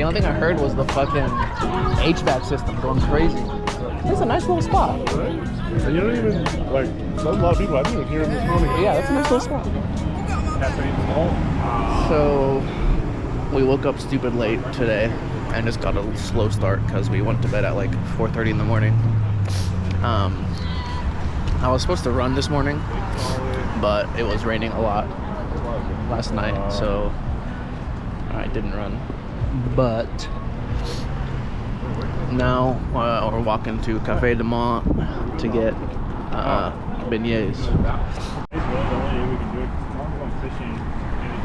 only thing I heard was the fucking HVAC system going crazy. It's a nice little spot. Right? And you don't even, like, there's a lot of people I didn't even hear this morning. Yeah, that's a nice little spot. So, we woke up stupid late today and just got a slow start because we went to bed at like 4:30 in the morning. I was supposed to run this morning, but it was raining a lot last night, so I didn't run. But now we're walking to Café du Monde to get beignets.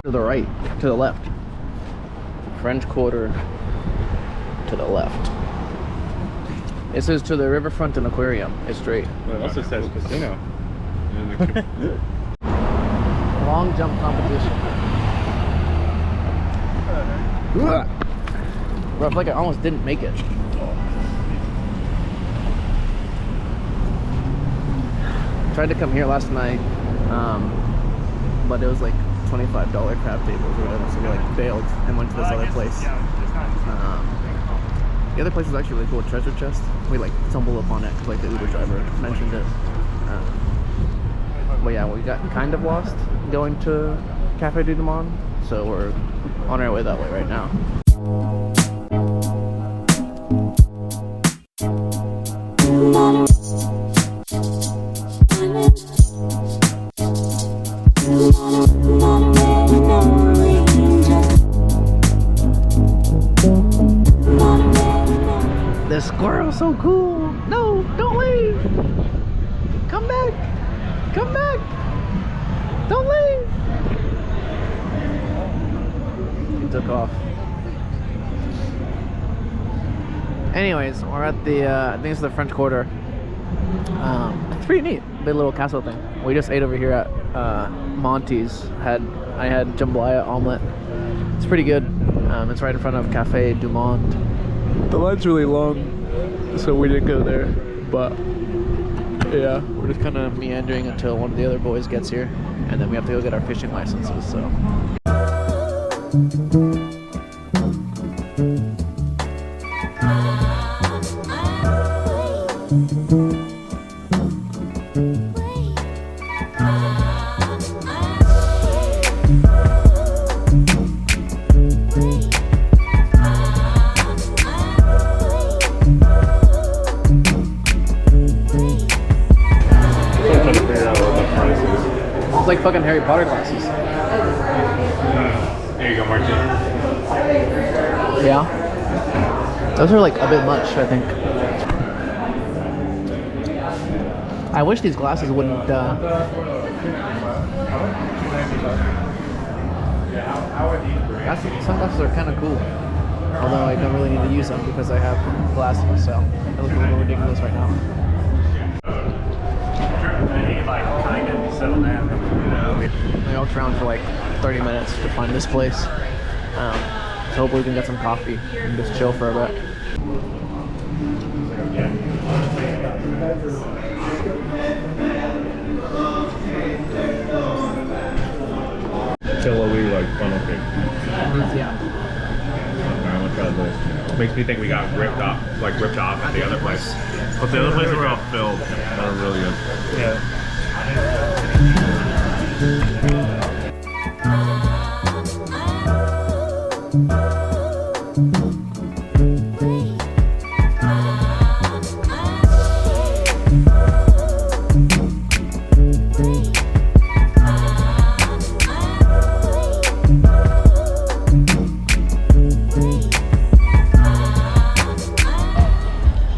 To the right, to the left. French Quarter to the left. It says to the riverfront and aquarium. It's straight. But it also says casino. Long jump competition. Bro, I feel like I almost didn't make it. Tried to come here last night, but it was like $25 crab tables or whatever, so we like bailed and went to this other place. The other place was actually really cool, Treasure Chest. We like stumbled upon it because like the Uber driver mentioned it. But yeah, we got kind of lost going to Café du Monde, so we're on our way that way right now. The squirrel's so cool. No, don't leave. Come back. Come back. Don't leave. He took off. Anyways, we're at the, I think it's the French Quarter. It's pretty neat. Big little castle thing. We just ate over here at Monty's. I had jambalaya omelet. It's pretty good. It's right in front of Café du Monde. The line's really long, so we didn't go there, but yeah, we're just kind of meandering until one of the other boys gets here, and then we have to go get our fishing licenses, so. It's like fucking Harry Potter glasses. There you go, Martin. Yeah. Those are like a bit much, I think. I wish these glasses wouldn't, sunglasses are kind of cool. Although I don't really need to use them because I have glasses, so they look a little ridiculous right now. We walked around for like 30 minutes to find this place. So hopefully we can get some coffee and just chill for a bit. Pillowy, like funnel cake. Yeah. I'm gonna try this. Makes me think we got ripped off at the other place. But the other places were all filled. That were really good. Yeah.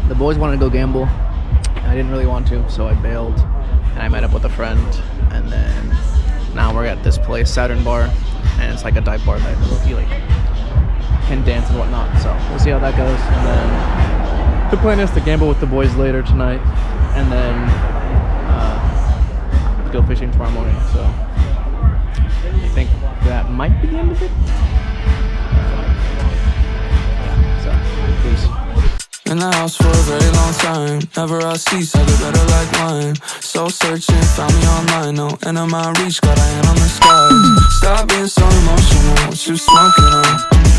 The boys wanted to go gamble. I didn't really want to, so I bailed. And I met up with a friend, and then now we're at this place, Saturn Bar, and it's like a dive bar that you like can dance and whatnot. So we'll see how that goes. And then the plan is to gamble with the boys later tonight, and then go fishing tomorrow morning. So I think that might be the end of it. So peace. In the house for a very long time. Never I cease, I get better like wine. Soul searching, found me online. No end of my reach, got a hand on the sky. Stop being so emotional, what you smoking on?